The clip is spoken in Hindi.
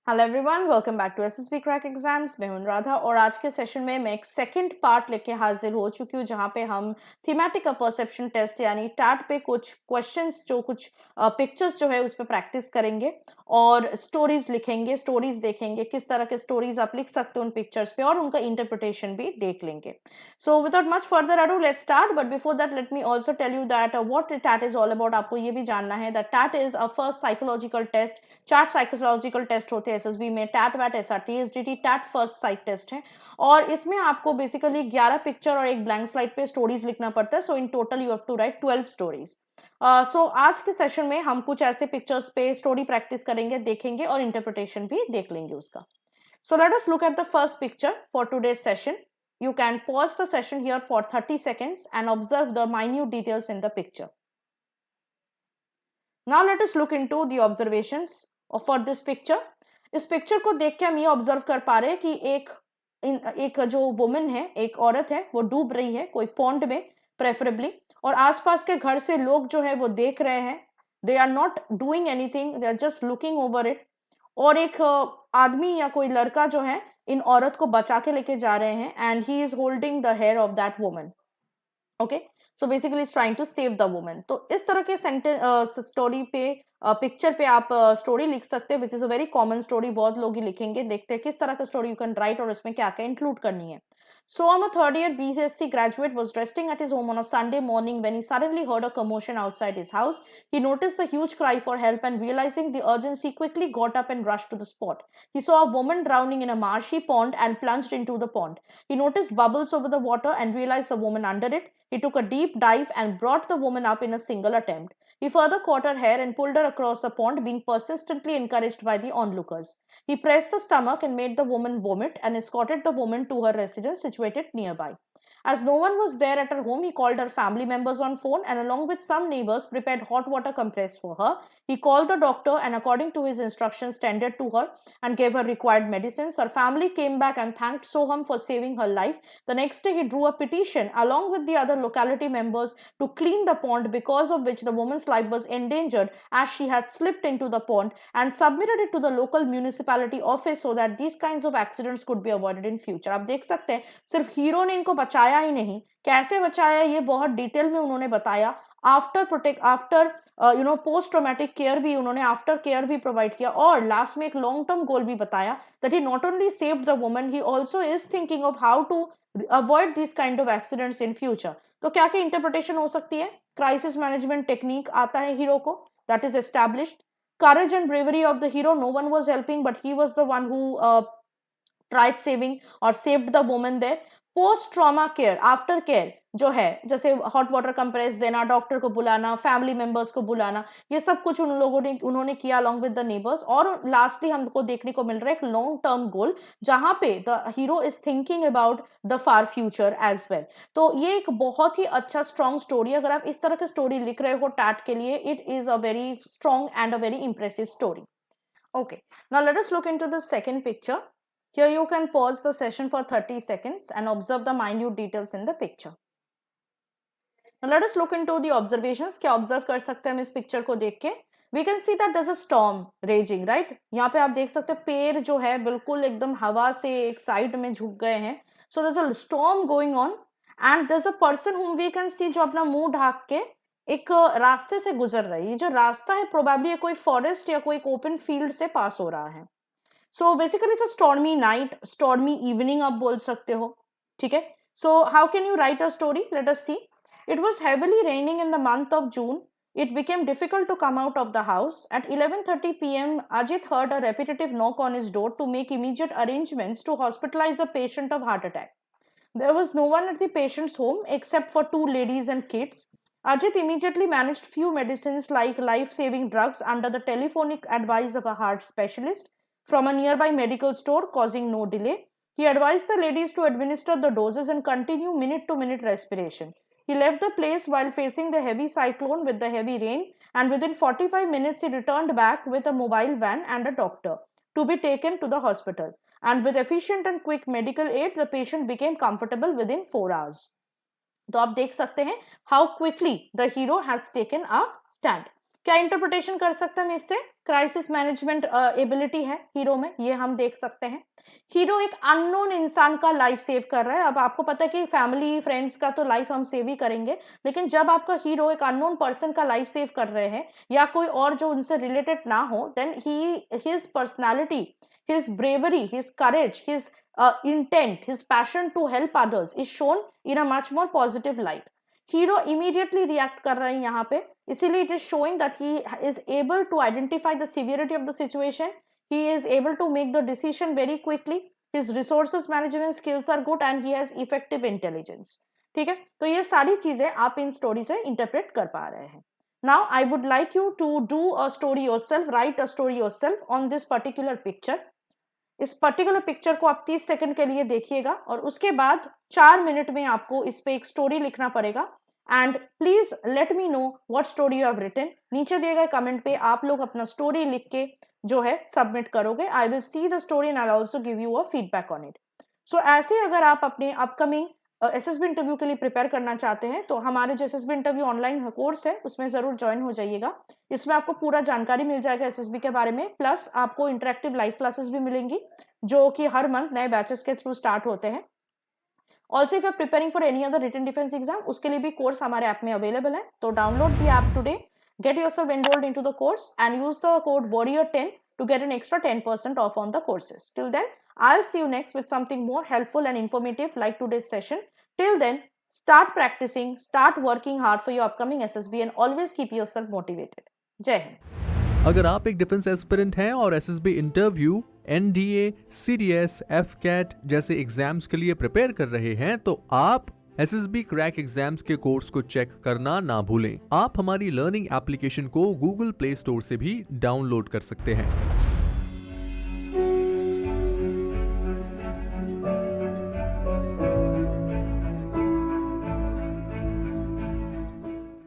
Hello everyone, welcome back to SSB crack exams. मैं हूं राधा और आज के सेशन में मैं एक सेकंड पार्ट लेके हाजिर हो चुकी हूं जहां पे हम थीमेटिक परसेप्शन टेस्ट यानी टैट पे कुछ क्वेश्चंस जो कुछ पिक्चर्स जो है उस पर प्रैक्टिस करेंगे और स्टोरीज लिखेंगे, स्टोरीज देखेंगे, किस तरह के स्टोरीज आप लिख सकते हो उन पिक्चर्स पे और उनका इंटरप्रिटेशन भी देख लेंगे। So without much further ado let's start, but before that let me also tell you that what TAT is all about. आपको ये भी जानना है that TAT is a first psychological test. 4 psychological test होते हैं एसएसबी में, टैट वैट SRT SDT. TAT first psych test है और इसमें आपको बेसिकली 11 पिक्चर और एक ब्लैंक स्लाइड पे स्टोरीज लिखना पड़ता है। So in total you have to write 12 stories. So आज के सेशन में हम कुछ ऐसे पिक्चर्स पे स्टोरी प्रैक्टिस करेंगे, देखेंगे और इंटरप्रिटेशन भी देख लेंगे उसका। So let us look at the first picture for today's session. You can pause the session here for 30 seconds and observe the minute details in the picture. Now let us look into the observations for this picture. इस पिक्चर को देख के हम ये ऑब्जर्व कर पा रहे हैं कि एक जो वुमन है, एक औरत है, वो डूब रही है कोई पॉन्ड में प्रेफरेबली, और आसपास के घर से लोग जो है वो देख रहे हैं. They are not doing anything, they are just looking over it. और एक आदमी या कोई लड़का जो है इन औरत को बचा के लेके जा रहे हैं and he is holding the hair of that woman. Okay, so basically is trying to save the woman. तो इस तरह के सेंटेंस स्टोरी पे पिक्चर पे आप स्टोरी लिख सकते हैं, which is a very common story. बहुत लोग ही लिखेंगे. देखते हैं किस तरह का स्टोरी यू कैन राइट और इसमें क्या क्या इंक्लूड करनी है. So I'm a third year BSc graduate was resting at his home on a Sunday morning when he suddenly heard a commotion outside his house. He noticed the huge cry for help and realizing the urgency quickly got up and rushed to the spot. He saw a woman drowning in a marshy pond and plunged into the pond. He noticed bubbles over the water and realized the woman under it. He took a deep dive and brought the woman up in a single attempt. He further caught her hair and pulled her across the pond, being persistently encouraged by the onlookers. He pressed the stomach and made the woman vomit and escorted the woman to her residence situated nearby. As no one was there at her home, he called her family members on phone and along with some neighbors prepared hot water compress for her. He called the doctor and according to his instructions tended to her and gave her required medicines. Her family came back and thanked Soham for saving her life. The next day he drew a petition along with the other locality members to clean the pond, because of which the woman's life was endangered as she had slipped into the pond, and submitted it to the local municipality office so that these kinds of accidents could be avoided in future. आप देख सकते हैं सिर्फ हीरो ने इनको बचाया ही नहीं, कैसे बचाया ये बहुत डिटेल में उन्होंने बताया. आफ्टर पोस्ट ट्रॉमेटिक केयर भी उन्होंने आफ्टर केयर भी प्रोवाइड किया और लास्ट में एक लॉन्ग टर्म गोल भी बताया that he not only saved the woman, he also is thinking of how to avoid this kind of accidents in future. तो क्या क्या इंटरप्रिटेशन हो सकती है? क्राइसिस मैनेजमेंट टेक्निक आता है हीरो को, that is established. courage and bravery of the hero, no one was helping but he was the one who tried saving or saved the woman there. Post trauma care, after care जो है, जैसे हॉट वाटर कंप्रेस देना, डॉक्टर को बुलाना, फैमिली मेंबर्स को बुलाना, ये सब कुछ उन्होंने किया अलॉन्ग विद द नेबर्स. और लास्टली हमको देखने को मिल रहा है एक लॉन्ग टर्म गोल जहां पे the hero is thinking about the far future as well. तो ये एक बहुत ही अच्छा स्ट्रॉन्ग स्टोरी. अगर आप इस तरह की स्टोरी लिख रहे हो टैट के लिए, it is a very strong and a very impressive story. Okay, now let us look into the second picture. Here you can pause the session for 30 seconds and observe the minute details in the picture. Now let us look into the observations. क्या observe कर सकते हैं हम इस picture को देख के? We can see that there's a storm raging, right? यहाँ पे आप देख सकते हैं पेड़ जो है बिल्कुल एकदम हवा से एक साइड में झुक गए हैं. So there's a storm going on and there's a person whom we can see जो अपना मुंह ढाक के एक रास्ते से गुजर रही है. ये जो रास्ता है प्रोबेबली कोई फॉरेस्ट या कोई ओपन फील्ड से पास हो रहा है. So basically it's a stormy night, stormy evening आप बोल सकते हो. ठीक है, so how can you write a story? Let us see. It was heavily raining in the month of June. It became difficult to come out of the house. At 11:30 p.m., Ajit heard a repetitive knock on his door to make immediate arrangements to hospitalize a patient of heart attack. There was no one at the patient's home except for 2 ladies and kids. Ajit immediately managed few medicines like life-saving drugs under the telephonic advice of a heart specialist from a nearby medical store, causing no delay. He advised the ladies to administer the doses and continue minute-to-minute respiration. He left the place while facing the heavy cyclone with the heavy rain, and within 45 minutes he returned back with a mobile van and a doctor to be taken to the hospital. And with efficient and quick medical aid, the patient became comfortable within 4 hours. तो आप देख सकते हैं how quickly the hero has taken a stand. क्या इंटरप्रिटेशन कर सकते हैं हम इससे? क्राइसिस मैनेजमेंट एबिलिटी है हीरो में, ये हम देख सकते हैं। हीरो एक अननोन इंसान का लाइफ सेव कर रहा है। अब आपको पता है कि फैमिली फ्रेंड्स का तो लाइफ हम सेव ही करेंगे, लेकिन जब आपका हीरो एक अननोन पर्सन का लाइफ सेव कर रहे हैं या कोई और जो उनसे रिलेटेड ना हो, then his personality, his bravery, his courage, his intent, his passion to help others is shown in a much more positive light. Hero immediately react कर रहे हैं यहाँ पे, इसीलिए it is showing that he is able to identify the severity of the situation. He is able to make the decision very quickly. His resources management skills are good and he has effective intelligence. ठीक है, तो ये सारी चीजें आप इन स्टोरी से इंटरप्रेट कर पा रहे हैं. Now I would like you to do a story yourself, write a story yourself on this particular picture. इस पर्टिकुलर पिक्चर को आप 30 सेकंड के लिए देखिएगा और उसके बाद 4 मिनट में आपको इस पे एक स्टोरी लिखना पड़ेगा. And please let me know what story you have written. नीचे दिए गए कमेंट पे आप लोग अपना स्टोरी लिख के जो है सबमिट करोगे. I will see the story and I also give you a feedback on it. So ऐसे अगर आप अपने अपकमिंग एसएसबी इंटरव्यू के लिए प्रिपेयर करना चाहते हैं तो हमारे जो एसएसबी इंटरव्यू ऑनलाइन कोर्स है उसमें जरूर ज्वाइन हो जाइएगा. इसमें आपको पूरा जानकारी मिल जाएगा एसएसबी के बारे में, प्लस आपको इंटरेक्टिव लाइव क्लासेस भी मिलेंगी जो कि हर मंथ नए बैचेस के थ्रू स्टार्ट होते हैं. Also if you are preparing for any other written defence exam, उसके लिए भी कोर्स हमारे ऐप में अवेलेबल है. तो download the app today, get yourself enrolled into the course and use the code warrior10 to get an extra 10% off on the courses. Till then, I'll see you next with something more helpful and informative like today's session. Till then, start practicing, start working hard for your upcoming SSB and always keep yourself motivated. जय हिंद. अगर आप एक डिफेंस एस्पिरेंट हैं और SSB interview, NDA, CDS, AFCAT जैसे एग्जाम्स के लिए प्रिपेयर कर रहे हैं तो आप एसएसबी क्रैक एग्जाम्स के कोर्स को चेक करना ना भूलें. आप हमारी लर्निंग एप्लीकेशन को गूगल प्ले स्टोर से भी डाउनलोड कर सकते हैं.